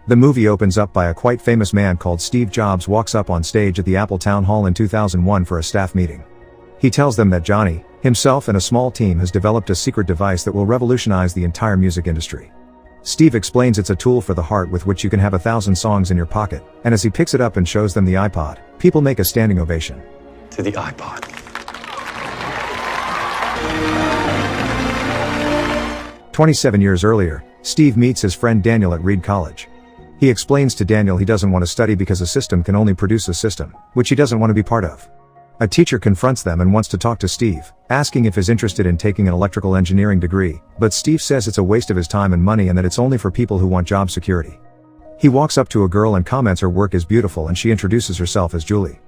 The movie opens up by a quite famous man called Steve Jobs walks up on stage at the Apple Town Hall in 2001 for a staff meeting. He tells them that Johnny, himself and a small team has developed a secret device that will revolutionize the entire music industry. Steve explains it's a tool for the heart with which you can have 1,000 songs in your pocket, and as he picks it up and shows them the iPod, people make a standing ovation. To the iPod. 27 years earlier, Steve meets his friend Daniel at Reed College. He explains to Daniel he doesn't want to study because a system can only produce a system, which he doesn't want to be part of. A teacher confronts them and wants to talk to Steve, asking if he's interested in taking an electrical engineering degree, but Steve says it's a waste of his time and money and that it's only for people who want job security. He walks up to a girl and comments her work is beautiful and she introduces herself as Julie.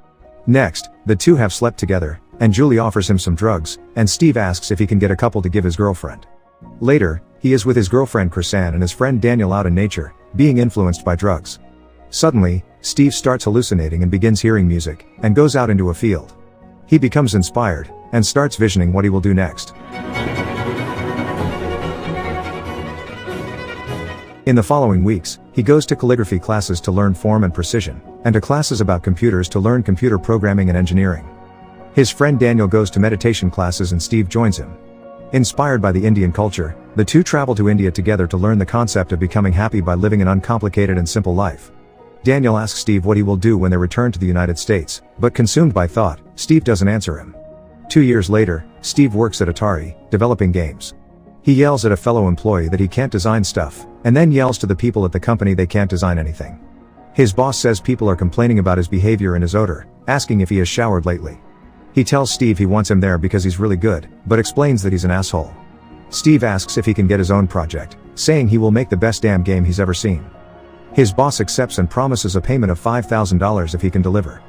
Next, the two have slept together, and Julie offers him some drugs, and Steve asks if he can get a couple to give his girlfriend. Later, he is with his girlfriend Chrisanne and his friend Daniel out in nature, being influenced by drugs. Suddenly, Steve starts hallucinating and begins hearing music, and goes out into a field. He becomes inspired, and starts visioning what he will do next. In the following weeks, he goes to calligraphy classes to learn form and precision, and to classes about computers to learn computer programming and engineering. His friend Daniel goes to meditation classes and Steve joins him. Inspired by the Indian culture, the two travel to India together to learn the concept of becoming happy by living an uncomplicated and simple life. Daniel asks Steve what he will do when they return to the United States, but consumed by thought, Steve doesn't answer him. 2 years later, Steve works at Atari, developing games. He yells at a fellow employee that he can't design stuff, and then yells to the people at the company they can't design anything. His boss says people are complaining about his behavior and his odor, asking if he has showered lately. He tells Steve he wants him there because he's really good, but explains that he's an asshole. Steve asks if he can get his own project, saying he will make the best damn game he's ever seen. His boss accepts and promises a payment of $5,000 if he can deliver.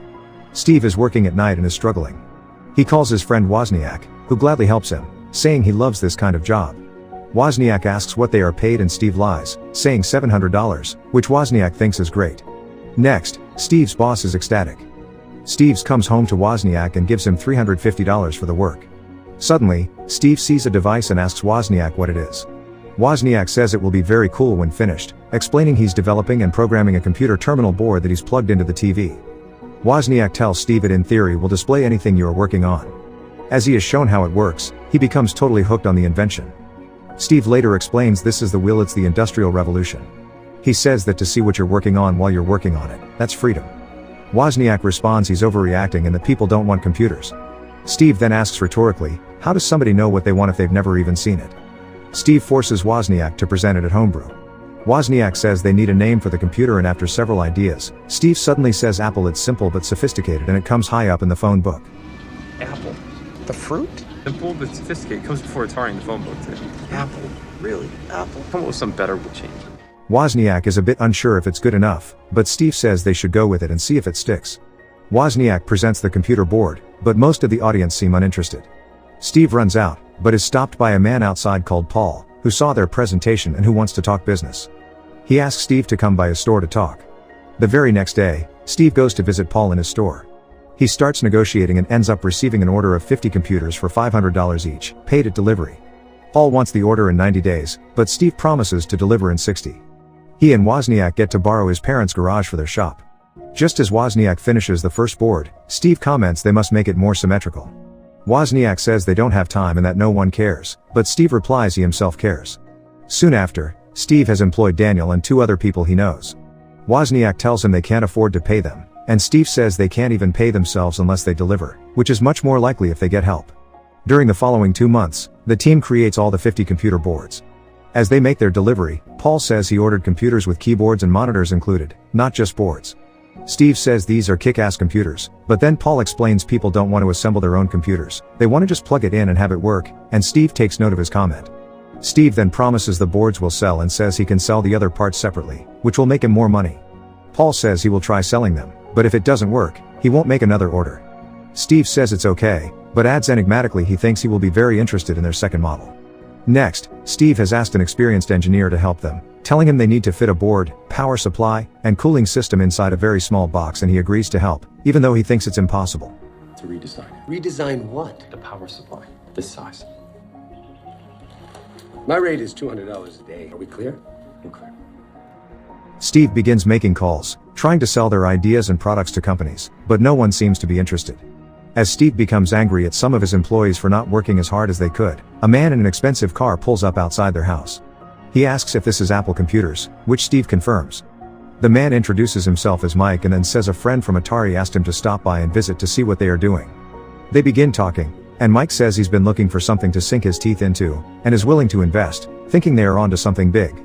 Steve is working at night and is struggling. He calls his friend Wozniak, who gladly helps him, saying he loves this kind of job. Wozniak asks what they are paid and Steve lies, saying $700, which Wozniak thinks is great. Next, Steve's boss is ecstatic. Steve comes home to Wozniak and gives him $350 for the work. Suddenly, Steve sees a device and asks Wozniak what it is. Wozniak says it will be very cool when finished, explaining he's developing and programming a computer terminal board that he's plugged into the TV. Wozniak tells Steve it in theory will display anything you are working on. As he is shown how it works, he becomes totally hooked on the invention. Steve later explains this is the will, it's the Industrial Revolution. He says that to see what you're working on while you're working on it, that's freedom. Wozniak responds he's overreacting and that people don't want computers. Steve then asks rhetorically, how does somebody know what they want if they've never even seen it? Steve forces Wozniak to present it at Homebrew. Wozniak says they need a name for the computer and after several ideas, Steve suddenly says Apple. It's simple but sophisticated and it comes high up in the phone book. Apple. The fruit? Simple but sophisticated. It comes before Atari in the phone book too. Apple. Really? Apple? Come up with some better would change. Wozniak is a bit unsure if it's good enough, but Steve says they should go with it and see if it sticks. Wozniak presents the computer board, but most of the audience seem uninterested. Steve runs out, but is stopped by a man outside called Paul, who saw their presentation and who wants to talk business. He asks Steve to come by his store to talk. The very next day, Steve goes to visit Paul in his store. He starts negotiating and ends up receiving an order of 50 computers for $500 each, paid at delivery. Paul wants the order in 90 days, but Steve promises to deliver in 60. He and Wozniak get to borrow his parents' garage for their shop. Just as Wozniak finishes the first board, Steve comments they must make it more symmetrical. Wozniak says they don't have time and that no one cares, but Steve replies he himself cares. Soon after, Steve has employed Daniel and 2 other people he knows. Wozniak tells him they can't afford to pay them, and Steve says they can't even pay themselves unless they deliver, which is much more likely if they get help. During the following 2 months, the team creates all the 50 computer boards. As they make their delivery, Paul says he ordered computers with keyboards and monitors included, not just boards. Steve says these are kick-ass computers, but then Paul explains people don't want to assemble their own computers, they want to just plug it in and have it work, and Steve takes note of his comment. Steve then promises the boards will sell and says he can sell the other parts separately, which will make him more money. Paul says he will try selling them, but if it doesn't work, he won't make another order. Steve says it's okay, but adds enigmatically he thinks he will be very interested in their second model. Next, Steve has asked an experienced engineer to help them, telling him they need to fit a board, power supply, and cooling system inside a very small box, and he agrees to help, even though he thinks it's impossible. To redesign it. Redesign what? The power supply. This size. My rate is $200 a day. Are we clear? I'm clear. Steve begins making calls, trying to sell their ideas and products to companies, but no one seems to be interested. As Steve becomes angry at some of his employees for not working as hard as they could, a man in an expensive car pulls up outside their house. He asks if this is Apple Computers, which Steve confirms. The man introduces himself as Mike and then says a friend from Atari asked him to stop by and visit to see what they are doing. They begin talking, and Mike says he's been looking for something to sink his teeth into, and is willing to invest, thinking they are onto something big.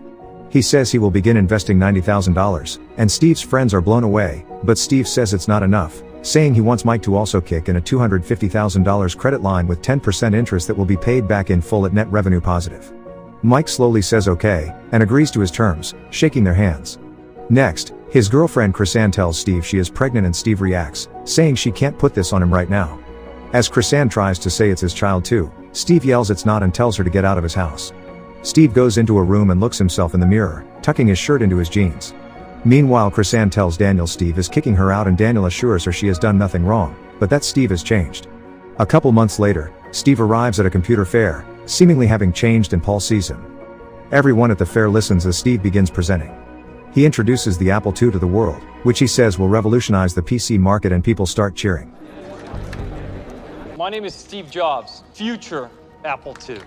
He says he will begin investing $90,000, and Steve's friends are blown away, but Steve says it's not enough, saying he wants Mike to also kick in a $250,000 credit line with 10% interest that will be paid back in full at net revenue positive. Mike slowly says okay, and agrees to his terms, shaking their hands. Next, his girlfriend Chrisanne tells Steve she is pregnant and Steve reacts, saying she can't put this on him right now. As Chrisanne tries to say it's his child too, Steve yells it's not and tells her to get out of his house. Steve goes into a room and looks himself in the mirror, tucking his shirt into his jeans. Meanwhile, Chrisanne tells Daniel Steve is kicking her out and Daniel assures her she has done nothing wrong, but that Steve has changed. A couple months later, Steve arrives at a computer fair, seemingly having changed, and Paul sees him. Everyone at the fair listens as Steve begins presenting. He introduces the Apple II to the world, which he says will revolutionize the PC market, and people start cheering. My name is Steve Jobs, future Apple II.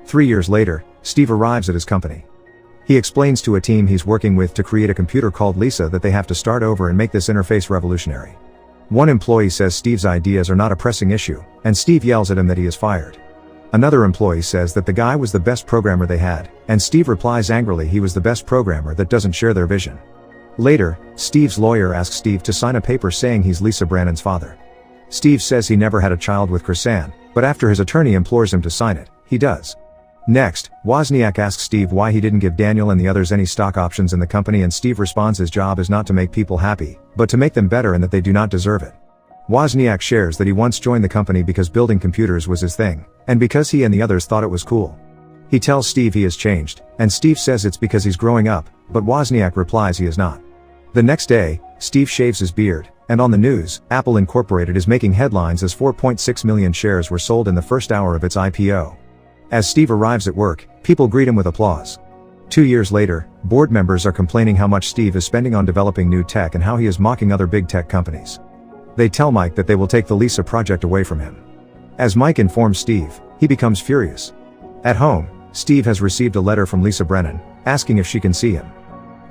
3 years later, Steve arrives at his company. He explains to a team he's working with to create a computer called Lisa that they have to start over and make this interface revolutionary. One employee says Steve's ideas are not a pressing issue, and Steve yells at him that he is fired. Another employee says that the guy was the best programmer they had, and Steve replies angrily he was the best programmer that doesn't share their vision. Later, Steve's lawyer asks Steve to sign a paper saying he's Lisa Brannon's father. Steve says he never had a child with Chrisanne, but after his attorney implores him to sign it, he does. Next, Wozniak asks Steve why he didn't give Daniel and the others any stock options in the company, and Steve responds his job is not to make people happy, but to make them better and that they do not deserve it. Wozniak shares that he once joined the company because building computers was his thing, and because he and the others thought it was cool. He tells Steve he has changed, and Steve says it's because he's growing up, but Wozniak replies he is not. The next day, Steve shaves his beard, and on the news, Apple Incorporated is making headlines as 4.6 million shares were sold in the first hour of its IPO. As Steve arrives at work, people greet him with applause. 2 years later, board members are complaining how much Steve is spending on developing new tech and how he is mocking other big tech companies. They tell Mike that they will take the Lisa project away from him. As Mike informs Steve, he becomes furious. At home, Steve has received a letter from Lisa Brennan, asking if she can see him.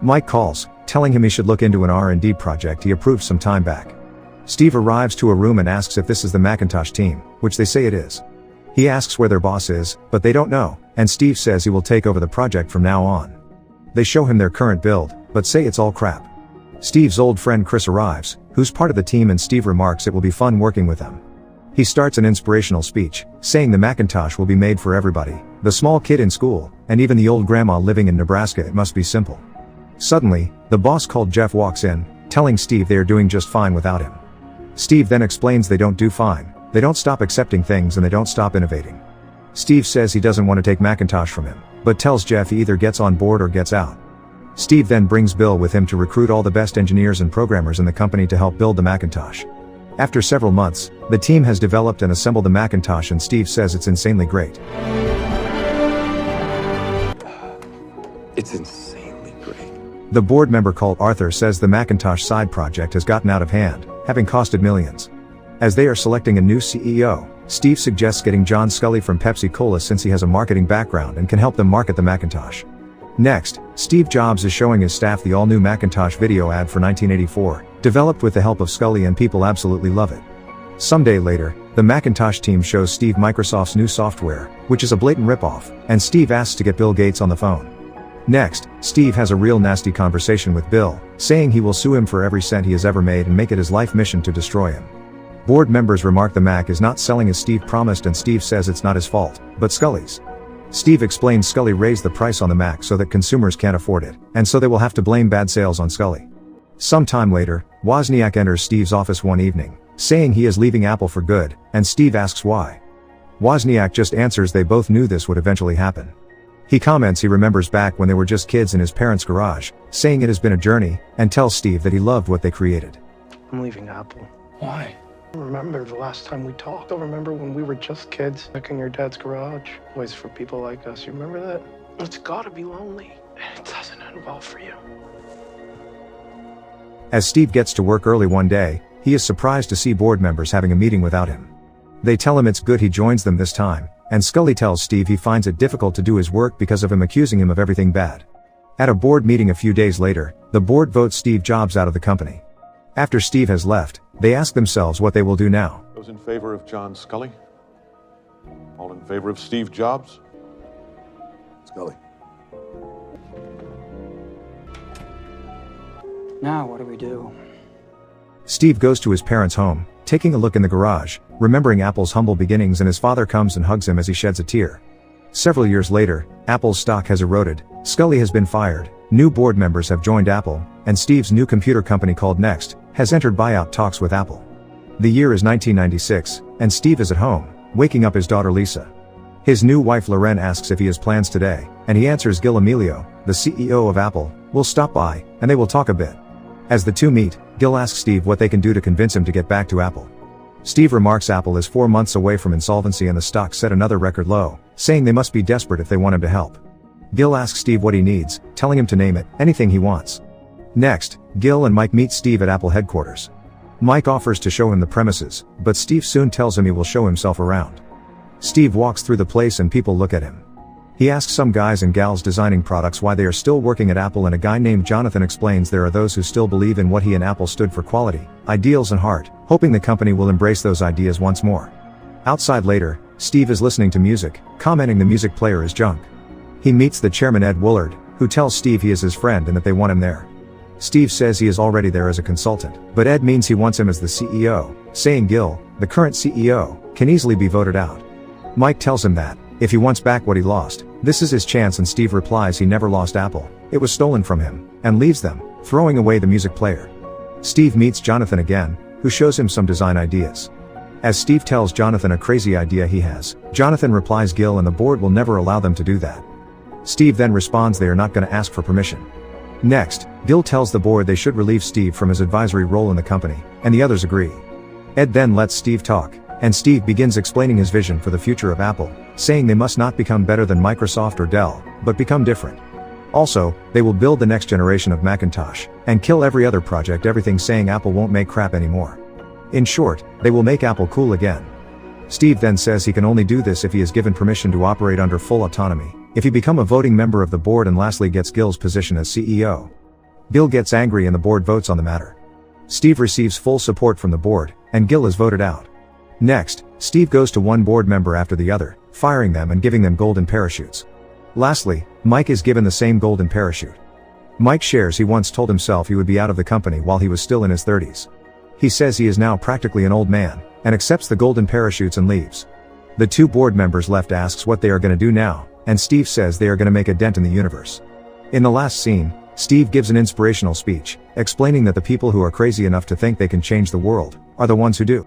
Mike calls, telling him he should look into an R&D project he approved some time back. Steve arrives to a room and asks if this is the Macintosh team, which they say it is. He asks where their boss is, but they don't know, and Steve says he will take over the project from now on. They show him their current build, but say it's all crap. Steve's old friend Chris arrives, who's part of the team, and Steve remarks it will be fun working with them. He starts an inspirational speech, saying the Macintosh will be made for everybody, the small kid in school, and even the old grandma living in Nebraska. It must be simple. Suddenly, the boss called Jeff walks in, telling Steve they are doing just fine without him. Steve then explains they don't do fine, they don't stop accepting things, and they don't stop innovating. Steve says he doesn't want to take Macintosh from him, but tells Jeff he either gets on board or gets out. Steve then brings Bill with him to recruit all the best engineers and programmers in the company to help build the Macintosh. After several months, the team has developed and assembled the Macintosh, and Steve says it's insanely great. It's insanely great. The board member called Arthur says the Macintosh side project has gotten out of hand, having costed millions. As they are selecting a new CEO, Steve suggests getting John Scully from Pepsi Cola since he has a marketing background and can help them market the Macintosh. Next, Steve Jobs is showing his staff the all-new Macintosh video ad for 1984, developed with the help of Scully, and people absolutely love it. Some day later, the Macintosh team shows Steve Microsoft's new software, which is a blatant ripoff, and Steve asks to get Bill Gates on the phone. Next, Steve has a real nasty conversation with Bill, saying he will sue him for every cent he has ever made and make it his life mission to destroy him. Board members remark the Mac is not selling as Steve promised, and Steve says it's not his fault, but Scully's. Steve explains Scully raised the price on the Mac so that consumers can't afford it, and so they will have to blame bad sales on Scully. Some time later, Wozniak enters Steve's office one evening, saying he is leaving Apple for good, and Steve asks why. Wozniak just answers they both knew this would eventually happen. He comments he remembers back when they were just kids in his parents' garage, saying it has been a journey, and tells Steve that he loved what they created. I'm leaving Apple. Why? I remember the last time we talked. I remember when we were just kids, back in your dad's garage. Always for people like us. You remember that? It's gotta be lonely. It doesn't end well for you. As Steve gets to work early one day, he is surprised to see board members having a meeting without him. They tell him it's good he joins them this time, and Scully tells Steve he finds it difficult to do his work because of him accusing him of everything bad. At a board meeting a few days later, the board votes Steve Jobs out of the company. After Steve has left, they ask themselves what they will do now. Those in favor of John Scully? All in favor of Steve Jobs? Scully. Now, what do we do? Steve goes to his parents' home, taking a look in the garage, remembering Apple's humble beginnings, and his father comes and hugs him as he sheds a tear. Several years later, Apple's stock has eroded, Scully has been fired, new board members have joined Apple, and Steve's new computer company called Next has entered buyout talks with Apple. The year is 1996, and Steve is at home, waking up his daughter Lisa. His new wife Loren asks if he has plans today, and he answers Gil Amelio, the CEO of Apple, will stop by, and they will talk a bit. As the two meet, Gil asks Steve what they can do to convince him to get back to Apple. Steve remarks Apple is 4 months away from insolvency and the stock set another record low, saying they must be desperate if they want him to help. Gil asks Steve what he needs, telling him to name it, anything he wants. Next, Gil and Mike meet Steve at Apple headquarters. Mike offers to show him the premises, but Steve soon tells him he will show himself around. Steve walks through the place and people look at him. He asks some guys and gals designing products why they are still working at Apple, and a guy named Jonathan explains there are those who still believe in what he and Apple stood for: quality, ideals and heart, hoping the company will embrace those ideas once more. Outside later, Steve is listening to music, commenting the music player is junk. He meets the chairman Ed Woolard, who tells Steve he is his friend and that they want him there. Steve says he is already there as a consultant, but Ed means he wants him as the CEO, saying Gil, the current CEO, can easily be voted out. Mike tells him that, if he wants back what he lost, this is his chance, and Steve replies he never lost Apple, it was stolen from him, and leaves them, throwing away the music player. Steve meets Jonathan again, who shows him some design ideas. As Steve tells Jonathan a crazy idea he has, Jonathan replies Gil and the board will never allow them to do that. Steve then responds they are not going to ask for permission. Next, Gil tells the board they should relieve Steve from his advisory role in the company, and the others agree. Ed then lets Steve talk, and Steve begins explaining his vision for the future of Apple, saying they must not become better than Microsoft or Dell, but become different. Also, they will build the next generation of Macintosh, and kill every other project, everything, saying Apple won't make crap anymore. In short, they will make Apple cool again. Steve then says he can only do this if he is given permission to operate under full autonomy, if he become a voting member of the board, and lastly gets Gil's position as CEO. Gil gets angry and the board votes on the matter. Steve receives full support from the board, and Gil is voted out. Next, Steve goes to one board member after the other, firing them and giving them golden parachutes. Lastly, Mike is given the same golden parachute. Mike shares he once told himself he would be out of the company while he was still in his 30s. He says he is now practically an old man, and accepts the golden parachutes and leaves. The two board members left asks what they are going to do now, and Steve says they are going to make a dent in the universe. In the last scene, Steve gives an inspirational speech, explaining that the people who are crazy enough to think they can change the world, are the ones who do.